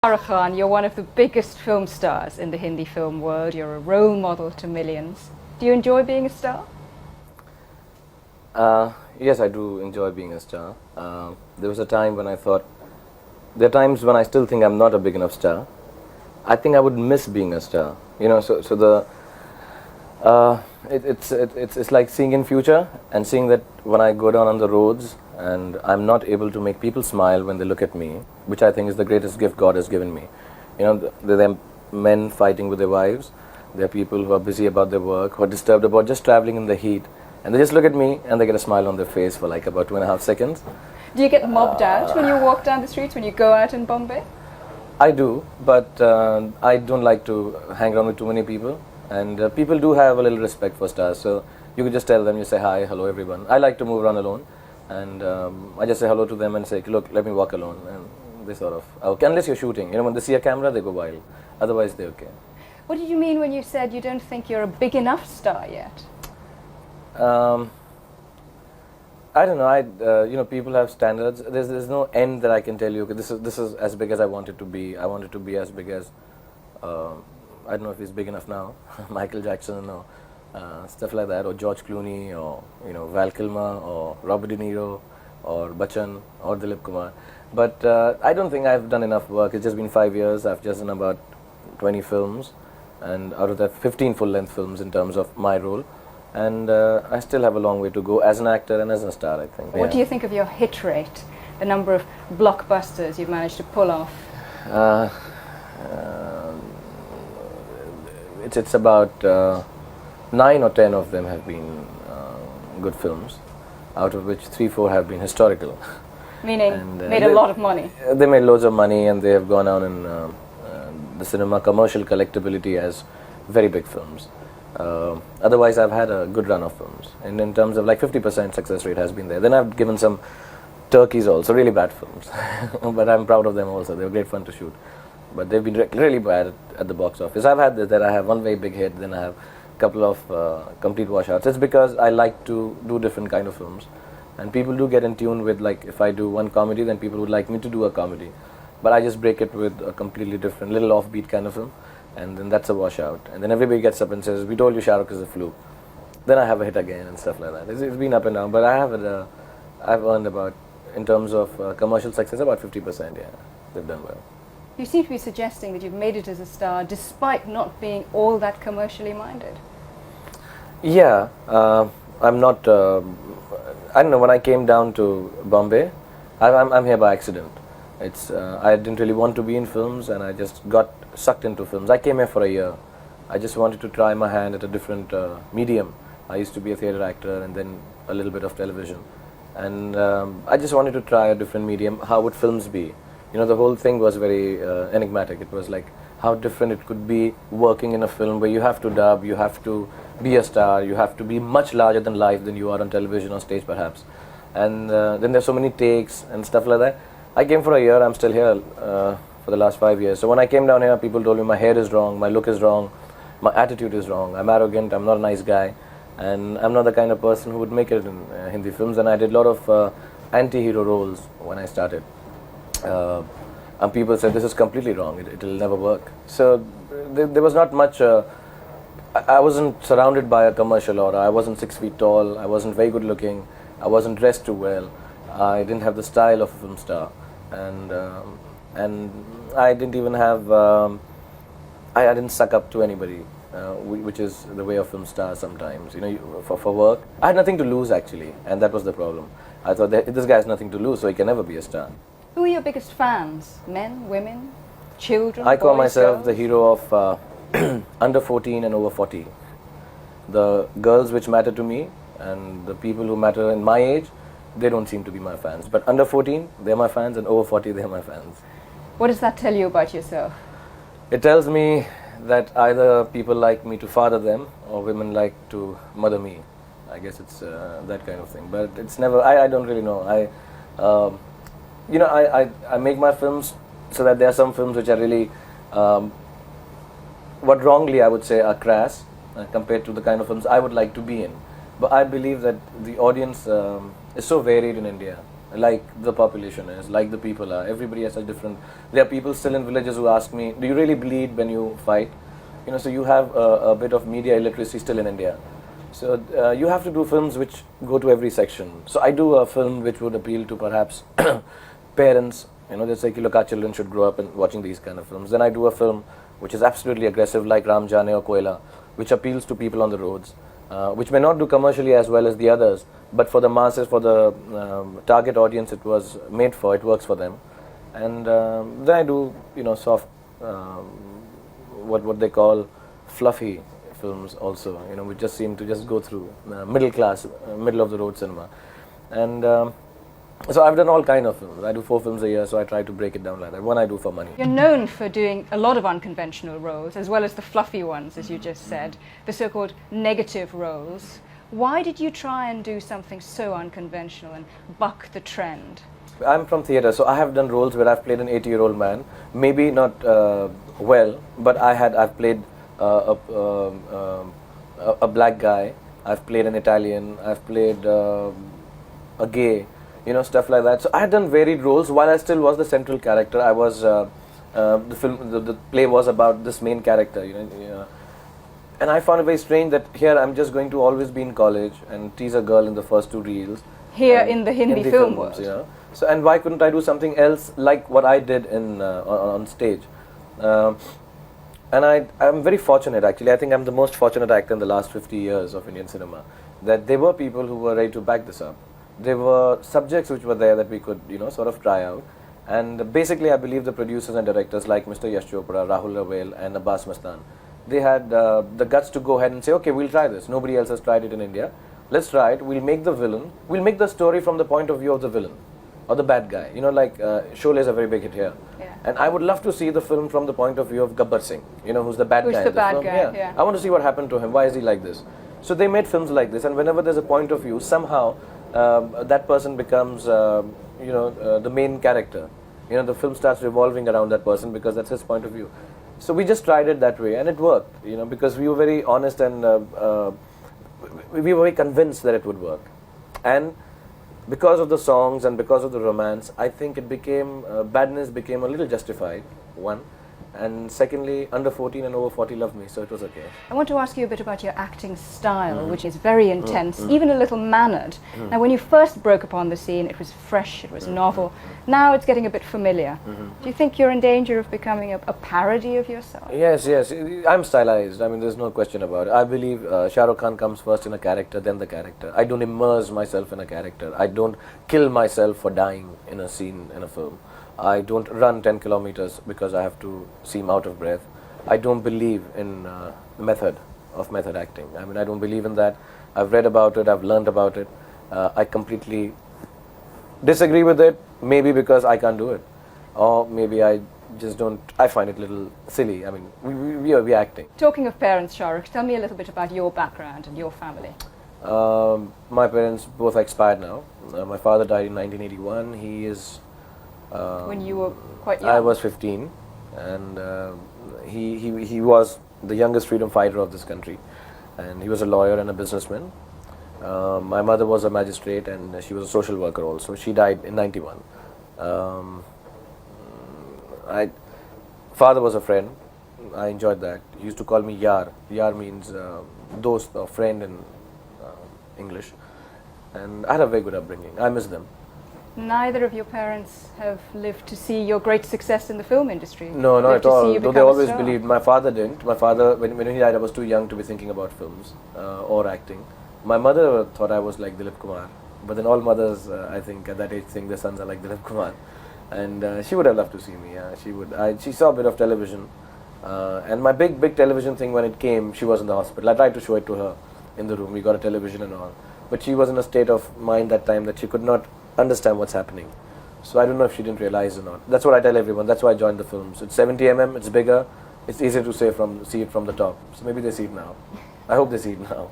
SRK, you're one of the biggest film stars in the Hindi film world. You're a role model to millions. Do you enjoy being a star? Yes, I do enjoy being a star. There was a time when I thought, there are times when I still think I'm not a big enough star. I think I would miss being a star. You know, it's like seeing in future and seeing that when I go down on the roads and I'm not able to make people smile when they look at me, which I think is the greatest gift God has given me. You know, there are men fighting with their wives. There are people who are busy about their work, who are disturbed about just traveling in the heat, and they just look at me and they get a smile on their face for like about 2.5 seconds. Do you get mobbed out when you walk down the streets, when you go out in Bombay? I do, but I don't like to hang around with too many people, and people do have a little respect for stars, so you could just tell them, you say hi, hello everyone. I like to move around alone, and I just say hello to them and say, look, let me walk alone, and they sort of, okay, unless you're shooting, you know, when they see a camera they go wild, otherwise they're okay. What did you mean when you said you don't think you're a big enough star yet? I don't know. You know, people have standards. There's no end that I can tell you. Okay, this is as big as I want it to be. I want it to be as big as I don't know if he's big enough now. Michael Jackson or stuff like that, or George Clooney, or you know, Val Kilmer, or Robert De Niro, or Bachchan, or Dilip Kumar. But I don't think I've done enough work. It's just been 5 years. I've just done about 20 films, and out of that 15 full-length films in terms of my role. And I still have a long way to go as an actor and as a star, I think. What do you think of your hit rate, the number of blockbusters you've managed to pull off? It's about 9 or 10 of them have been good films, out of which 3-4 have been historical. Meaning made a lot of money? They made loads of money, and they have gone on in the cinema commercial collectability as very big films. Otherwise, I've had a good run of films, and in terms of like 50% success rate has been there. Then I've given some turkeys also, really bad films, but I'm proud of them also. They were great fun to shoot, but they've been really bad at the box office. I've had that I have one very big hit, then I have a couple of complete washouts. It's because I like to do different kind of films, and people do get in tune with, like, if I do one comedy, then people would like me to do a comedy, but I just break it with a completely different, little offbeat kind of film. And then that's a washout, and then everybody gets up and says, we told you Shah Rukh is a fluke. Then I have a hit again and stuff like that. It's been up and down, but I've earned about, in terms of commercial success, about 50%. Yeah, they've done well. You seem to be suggesting that you've made it as a star despite not being all that commercially minded. Yeah, I'm not, I don't know, when I came down to Bombay, I'm here by accident. I didn't really want to be in films, and I just got sucked into films. I came here for a year. I just wanted to try my hand at a different medium. I used to be a theatre actor and then a little bit of television. And I just wanted to try a different medium. How would films be? You know, the whole thing was very enigmatic. It was like how different it could be working in a film where you have to dub, you have to be a star, you have to be much larger than life than you are on television or stage perhaps. And then there's so many takes and stuff like that. I came for a year, I'm still here for the last 5 years. So when I came down here, people told me my hair is wrong, my look is wrong, my attitude is wrong, I'm arrogant, I'm not a nice guy, and I'm not the kind of person who would make it in Hindi films. And I did a lot of anti-hero roles when I started. And people said, this is completely wrong, it'll never work. So there was not much, I wasn't surrounded by a commercial aura, I wasn't 6 feet tall, I wasn't very good looking, I wasn't dressed too well, I didn't have the style of a film star. And I didn't even have, I didn't suck up to anybody, which is the way of film stars sometimes. You know, for work, I had nothing to lose actually, and that was the problem. I thought that this guy has nothing to lose, so he can never be a star. Who are your biggest fans? Men, women, children? I call boys, myself girls? the hero of under 14 and over 40. The girls which matter to me and the people who matter in my age, they don't seem to be my fans. But under 14, they're my fans, and over 40, they're my fans. What does that tell you about yourself? It tells me that either people like me to father them, or women like to mother me. I guess it's that kind of thing. But it's never, I don't really know. You know, I make my films so that there are some films which are really, what wrongly I would say are crass compared to the kind of films I would like to be in. But I believe that the audience is so varied in India. like the population is, like the people are. Everybody has a different. There are people still in villages who ask me, "Do you really bleed when you fight?" So you have a bit of media illiteracy still in India. So you have to do films which go to every section. So I do a film which would appeal to perhaps parents. They say look, our children should grow up and watching these kind of films. Then I do a film which is absolutely aggressive, like Ram Jane or Koila, which appeals to people on the roads, which may not do commercially as well as the others, but for the masses, for the target audience it was made for, it works for them. And then I do soft, what they call fluffy films also, which just seem to just go through middle class, middle of the road cinema. And so I've done all kind of films. I do 4 films a year, so I try to break it down like that. One I do for money. You're known for doing a lot of unconventional roles, as well as the fluffy ones, as you just said, the so-called negative roles. Why did you try and do something so unconventional and buck the trend? I'm from theatre, so I have done roles where I've played an 80-year-old man. Maybe not well, but I've played a black guy. I've played an Italian. I've played a gay. Stuff like that. So I had done varied roles while I still was the central character. I was the play was about this main character. And I found it very strange that here I'm just going to always be in college and tease a girl in the first 2 reels. Here in the Hindi film world. So and why couldn't I do something else like what I did on stage? And I'm very fortunate actually. I think I'm the most fortunate actor in the last 50 years of Indian cinema. That there were people who were ready to back this up. There were subjects which were there that we could, sort of try out. And basically, I believe the producers and directors like Mr. Yash Chopra, Rahul Ravel and Abbas Mastan, they had the guts to go ahead and say, okay, we'll try this. Nobody else has tried it in India. Let's try it. We'll make the villain. We'll make the story from the point of view of the villain or the bad guy. Like Sholay is a very big hit here. Yeah. And I would love to see the film from the point of view of Gabbar Singh, who's the bad guy. Who's the bad guy, yeah. I want to see what happened to him. Why is he like this? So they made films like this. And whenever there's a point of view, somehow that person becomes, the main character. The film starts revolving around that person because that's his point of view. So we just tried it that way, and it worked. Because we were very honest and we were very convinced that it would work. And because of the songs and because of the romance, I think it became badness became a little justified. One. And secondly, under 14 and over 40 loved me, so it was okay. I want to ask you a bit about your acting style, which is very intense, even a little mannered. Now, when you first broke upon the scene, it was fresh, it was novel. Now it's getting a bit familiar. Do you think you're in danger of becoming a parody of yourself? Yes. I'm stylized. I mean, there's no question about it. I believe Shah Rukh Khan comes first in a character, then the character. I don't immerse myself in a character. I don't kill myself for dying in a scene in a film. I don't run 10 kilometers because I have to seem out of breath. I don't believe in method acting. I mean, I don't believe in that. I've read about it, I've learned about it. I completely disagree with it, maybe because I can't do it. Or maybe I just don't, I find it a little silly. I mean, we are acting. Talking of parents, Shah Rukh, tell me a little bit about your background and your family. My parents both are expired now. My father died in 1981. He is... when you were quite young? I was 15, and he was the youngest freedom fighter of this country, and he was a lawyer and a businessman. My mother was a magistrate, and she was a social worker also. She died in 91. Father was a friend. I enjoyed that. He used to call me Yar. Yar means dost or friend in English, and I had a very good upbringing. I miss them. Neither of your parents have lived to see your great success in the film industry. No, not at all. Though they always believed. My father didn't. My father, when he died, I was too young to be thinking about films or acting. My mother thought I was like Dilip Kumar. But then all mothers, I think, at that age think their sons are like Dilip Kumar. And she would have loved to see me. She would. She saw a bit of television. And my big television thing, when it came, she was in the hospital. I tried to show it to her in the room. We got a television and all. But she was in a state of mind that time that she could not understand what's happening. So I don't know if she didn't realize or not. That's what I tell everyone. That's why I joined the films. It's 70 mm, it's bigger, it's easier to see it from the top. So maybe they see it now. I hope they see it now.